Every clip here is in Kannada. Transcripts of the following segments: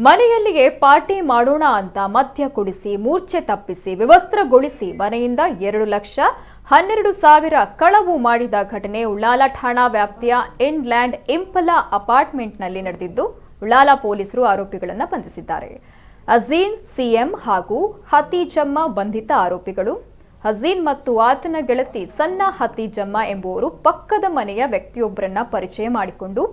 ಮನೆಯಲ್ಲಿಗೆ ಪಾರ್ಟಿ ಮಾಡೋಣ ಅಂತ ಮದ್ಯ ಕುಡಿಸಿ ಮೂರ್ಛೆ ತಪ್ಪಿಸಿ ವಿವಸ್ತ್ರಗೊಳಿಸಿ ಮನೆಯಿಂದ 2,12,000 ಕಳವು ಮಾಡಿದ ಘಟನೆ ಉಳ್ಳಾಲ ಠಾಣಾ ವ್ಯಾಪ್ತಿಯ ಇನ್ಲ್ಯಾಂಡ್ ಇಂಪಲಾ ಅಪಾರ್ಟ್ಮೆಂಟ್ನಲ್ಲಿ ನಡೆದಿದ್ದು ಉಳ್ಳಾಲ ಪೊಲೀಸರು ಆರೋಪಿಗಳನ್ನು ಬಂಧಿಸಿದ್ದಾರೆ. ಅಜೀನ್ ಸಿಎಂ ಹಾಗೂ ಹತೀಜಮ್ಮ ಬಂಧಿತ ಆರೋಪಿಗಳು. ಹಜೀನ್ ಮತ್ತು ಆತನ ಗೆಳತಿ ಸಣ್ಣ ಹತೀಜಮ್ಮ ಎಂಬುವರು ಪಕ್ಕದ ಮನೆಯ ವ್ಯಕ್ತಿಯೊಬ್ಬರನ್ನ ಪರಿಚಯ ಮಾಡಿಕೊಂಡು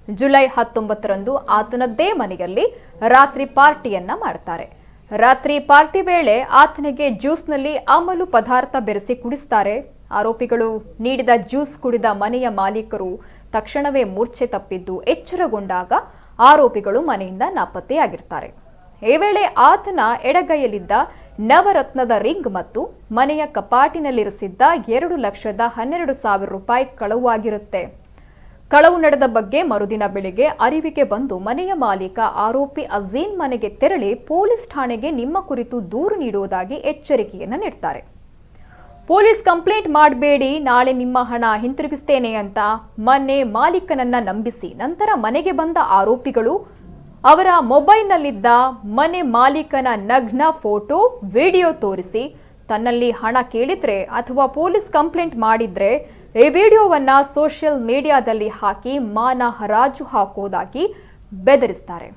ಜುಲೈ 19ರಂದು ಆತನದ್ದೇ ಮನೆಯಲ್ಲಿ ರಾತ್ರಿ ಪಾರ್ಟಿಯನ್ನ ಮಾಡ್ತಾರೆ. ರಾತ್ರಿ ಪಾರ್ಟಿ ವೇಳೆ ಆತನಿಗೆ ಜ್ಯೂಸ್ನಲ್ಲಿ ಅಮಲು ಪದಾರ್ಥ ಬೆರೆಸಿ ಕುಡಿಸ್ತಾರೆ. ಆರೋಪಿಗಳು ನೀಡಿದ ಜ್ಯೂಸ್ ಕುಡಿದ ಮನೆಯ ಮಾಲೀಕರು ತಕ್ಷಣವೇ ಮೂರ್ಛೆ ತಪ್ಪಿದ್ದು ಎಚ್ಚರಗೊಂಡಾಗ ಆರೋಪಿಗಳು ಮನೆಯಿಂದ ನಾಪತ್ತೆಯಾಗಿರ್ತಾರೆ. ಈ ವೇಳೆ ಆತನ ಎಡಗೈಯಲ್ಲಿದ್ದ ನವರತ್ನದ ರಿಂಗ್ ಮತ್ತು ಮನೆಯ ಕಪಾಟಿನಲ್ಲಿರಿಸಿದ್ದ 2,12,000 ರೂಪಾಯಿ ಕಳವಾಗಿರುತ್ತೆ. ಕಳವು ನಡೆದ ಬಗ್ಗೆ ಮರುದಿನ ಬೆಳಿಗ್ಗೆ ಅರಿವಿಗೆ ಬಂದು ಮನೆಯ ಮಾಲೀಕ ಆರೋಪಿ ಅಜೀನ್ ಮನೆಗೆ ತೆರಳಿ ಪೊಲೀಸ್ ಠಾಣೆಗೆ ನಿಮ್ಮ ಕುರಿತು ದೂರು ನೀಡುವುದಾಗಿ ಎಚ್ಚರಿಕೆಯನ್ನು ನೀಡ್ತಾರೆ. ಪೊಲೀಸ್ ಕಂಪ್ಲೇಂಟ್ ಮಾಡಬೇಡಿ, ನಾಳೆ ನಿಮ್ಮ ಹಣ ಹಿಂತಿರುಗಿಸ್ತೇನೆ ಅಂತ ಮನೆ ಮಾಲೀಕನನ್ನ ನಂಬಿಸಿ ನಂತರ ಮನೆಗೆ ಬಂದ ಆರೋಪಿಗಳು ಅವರ ಮೊಬೈಲ್ನಲ್ಲಿದ್ದ ಮನೆ ಮಾಲೀಕನ ನಗ್ನ ಫೋಟೋ ವಿಡಿಯೋ ತೋರಿಸಿ ತನ್ನಲ್ಲಿ ಹಣ ಕೇಳಿದ್ರೆ ಅಥವಾ ಪೊಲೀಸ್ ಕಂಪ್ಲೇಂಟ್ ಮಾಡಿದ್ರೆ ಈ ವಿಡಿಯೋವನ್ನ ಸೋಷಿಯಲ್ ಮೀಡಿಯಾದಲ್ಲಿ ಹಾಕಿ ಮಾನ ಹರಾಜು ಹಾಕುವುದಾಗಿ ಬೆದರಿಸ್ತಾರೆ.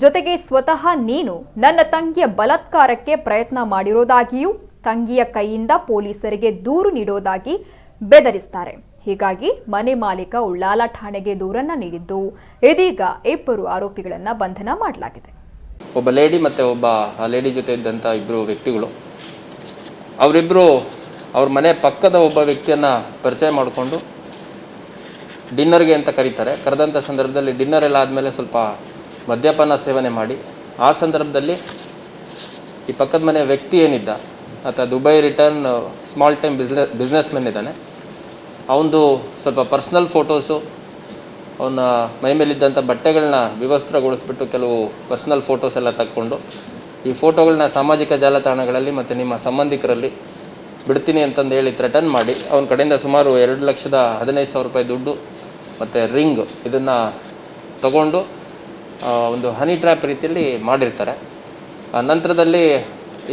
ಜೊತೆಗೆ ಸ್ವತಃ ನೀನು ನನ್ನ ತಂಗಿಯ ಬಲಾತ್ಕಾರಕ್ಕೆ ಪ್ರಯತ್ನ ಮಾಡಿರೋದಾಗಿಯೂ ತಂಗಿಯ ಕೈಯಿಂದ ಪೊಲೀಸರಿಗೆ ದೂರು ನೀಡೋದಾಗಿ ಬೆದರಿಸ್ತಾರೆ. ಹೀಗಾಗಿ ಮನೆ ಮಾಲೀಕ ಉಳ್ಳಾಲ ಠಾಣೆಗೆ ದೂರನ್ನ ನೀಡಿದ್ದು ಇದೀಗ ಇಬ್ಬರು ಆರೋಪಿಗಳನ್ನ ಬಂಧನ ಮಾಡಲಾಗಿದೆ. ಒಬ್ಬ ಲೇಡಿ ಮತ್ತೆ ಒಬ್ಬ ಲೇಡಿ ಜೊತೆ ಇದ್ದಂಥ ಇಬ್ಬರು ವ್ಯಕ್ತಿಗಳು, ಅವರಿಬ್ಬರು ಅವ್ರ ಮನೆ ಪಕ್ಕದ ಒಬ್ಬ ವ್ಯಕ್ತಿಯನ್ನು ಪರಿಚಯ ಮಾಡಿಕೊಂಡು ಡಿನ್ನರ್ಗೆ ಅಂತ ಕರೀತಾರೆ. ಕರೆದಂಥ ಸಂದರ್ಭದಲ್ಲಿ ಡಿನ್ನರ್ ಎಲ್ಲ ಆದಮೇಲೆ ಸ್ವಲ್ಪ ಮದ್ಯಪಾನ ಸೇವನೆ ಮಾಡಿ ಆ ಸಂದರ್ಭದಲ್ಲಿ ಈ ಪಕ್ಕದ ಮನೆ ವ್ಯಕ್ತಿ ಏನಿದ್ದ ಆತ Dubai return small time business men ಇದ್ದಾನೆ. ಅವನದು ಸ್ವಲ್ಪ ಪರ್ಸ್ನಲ್ ಫೋಟೋಸು, ಅವನ ಮೈ ಮೇಲಿದ್ದಂಥ ಬಟ್ಟೆಗಳನ್ನ ವಿವಸ್ತ್ರಗೊಳಿಸ್ಬಿಟ್ಟು ಕೆಲವು ಪರ್ಸ್ನಲ್ ಫೋಟೋಸ್ ಎಲ್ಲ ತಕ್ಕೊಂಡು ಈ ಫೋಟೋಗಳನ್ನ ಸಾಮಾಜಿಕ ಜಾಲತಾಣಗಳಲ್ಲಿ ಮತ್ತು ನಿಮ್ಮ ಸಂಬಂಧಿಕರಲ್ಲಿ ಬಿಡ್ತೀನಿ ಅಂತಂದು ಹೇಳಿ ಥ್ರೆಟನ್ ಮಾಡಿ ಅವನ ಕಡೆಯಿಂದ ಸುಮಾರು 2,15,000 ರೂಪಾಯಿ ದುಡ್ಡು ಮತ್ತು ರಿಂಗ್ ಇದನ್ನು ತಗೊಂಡು ಒಂದು ಹನಿ ಟ್ರ್ಯಾಪ್ ರೀತಿಯಲ್ಲಿ ಮಾಡಿರ್ತಾರೆ. ನಂತರದಲ್ಲಿ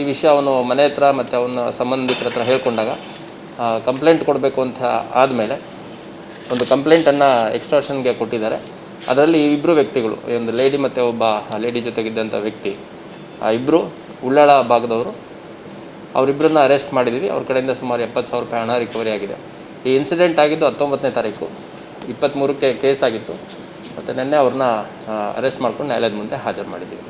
ಈ ವಿಷಯ ಅವನು ಮನೆ ಹತ್ರ ಮತ್ತು ಅವನ ಸಂಬಂಧಿಕರ ಹತ್ರ ಹೇಳ್ಕೊಂಡಾಗ ಕಂಪ್ಲೇಂಟ್ ಕೊಡಬೇಕು ಅಂತ ಆದಮೇಲೆ ಒಂದು ಕಂಪ್ಲೇಂಟನ್ನು ಎಕ್ಸ್ಟ್ರಾಷನ್ಗೆ ಕೊಟ್ಟಿದ್ದಾರೆ. ಅದರಲ್ಲಿ ಇಬ್ಬರು ವ್ಯಕ್ತಿಗಳು, ಒಂದು ಲೇಡಿ ಮತ್ತು ಒಬ್ಬ ಲೇಡಿ ಜೊತೆಗಿದ್ದಂಥ ವ್ಯಕ್ತಿ, ಆ ಇಬ್ಬರು ಉಳ್ಳಾಳ ಭಾಗದವರು, ಅವರಿಬ್ಬರನ್ನ ಅರೆಸ್ಟ್ ಮಾಡಿದ್ದೀವಿ. ಅವ್ರ ಕಡೆಯಿಂದ ಸುಮಾರು 70,000 ರೂಪಾಯಿ ಹಣ ರಿಕವರಿ ಆಗಿದೆ. ಈ ಇನ್ಸಿಡೆಂಟ್ ಆಗಿದ್ದು 19ನೇ ತಾರೀಕು, 23ಕ್ಕೆ ಕೇಸ್ ಆಗಿತ್ತು ಮತ್ತು ನಿನ್ನೆ ಅವ್ರನ್ನ ಅರೆಸ್ಟ್ ಮಾಡ್ಕೊಂಡು ನ್ಯಾಯಾಲಯದ ಮುಂದೆ ಹಾಜರು ಮಾಡಿದ್ದೀವಿ.